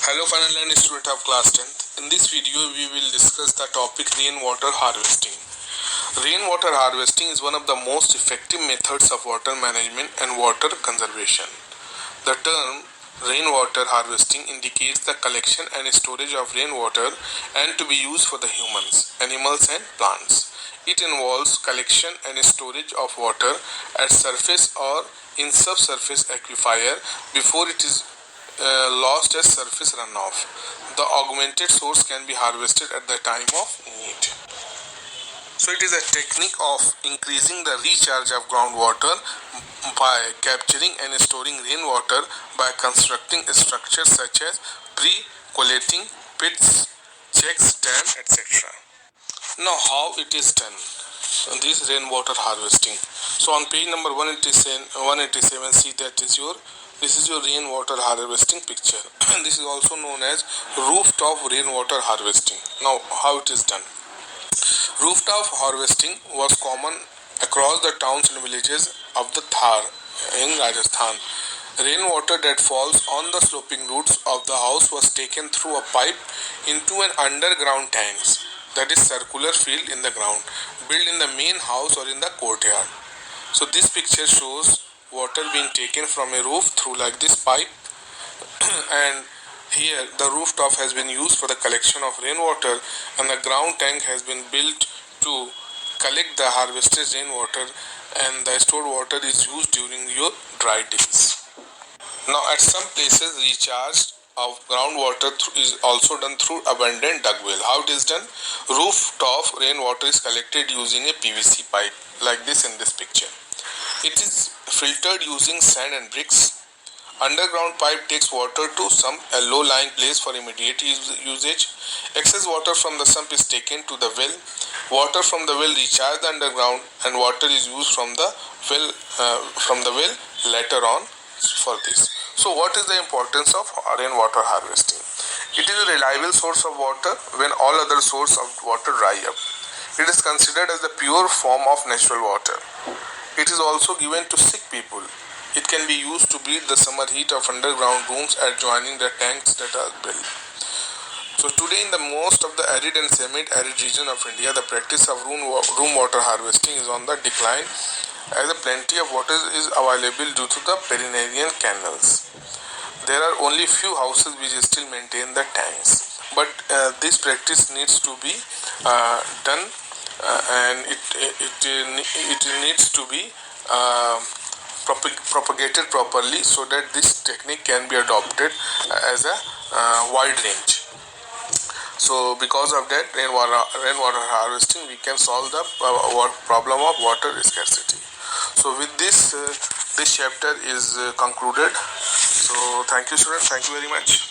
Hello final learning student of class 10th. In this video we will discuss the topic rainwater harvesting. Rainwater harvesting is one of the most effective methods of water management and water conservation. The term rainwater harvesting indicates the collection and storage of rainwater and to be used for the humans, animals and plants. It involves collection and storage of water at surface or in subsurface aquifer before it is lost as surface runoff. The augmented source can be harvested at the time of need. So it is a technique of increasing the recharge of groundwater by capturing and storing rainwater by constructing structures such as pre-collating pits, checks, dam, etc. Now how it is done? This rainwater harvesting. So on page number 187, see that is this is your rainwater harvesting picture. This is also known as rooftop rainwater harvesting. Now how it is done? Rooftop harvesting was common across the towns and villages of the Thar in Rajasthan. Rainwater that falls on the sloping roofs of the house was taken through a pipe into an underground tanks, that is circular field in the ground, built in the main house or in the courtyard. So this picture shows water being taken from a roof through like this pipe and here the rooftop has been used for the collection of rainwater and the ground tank has been built to collect the harvested rainwater, and the stored water is used during your dry days. Now at some places recharge of groundwater is also done through abandoned duck well. How it is done? Rooftop rainwater is collected using a PVC pipe like this in this picture. It is filtered using sand and bricks. Underground pipe takes water to some low-lying place for immediate usage. Excess water from the sump is taken to the well. Water from the well recharges the underground, and water is used from the well later on for this. So, what is the importance of rainwater harvesting? It is a reliable source of water when all other sources of water dry up. It is considered as the pure form of natural water. It is also given to sick people. It can be used to beat the summer heat of underground rooms adjoining the tanks that are built. So today in the most of the arid and semi-arid region of India, the practice of room water harvesting is on the decline as a plenty of water is available due to the perennial canals. There are only few houses which still maintain the tanks, but this practice needs to be done and it needs to be propagated properly so that this technique can be adopted as a wide range. So because of that rainwater harvesting, we can solve the problem of water scarcity. So with this this chapter is concluded. So thank you students, thank you very much.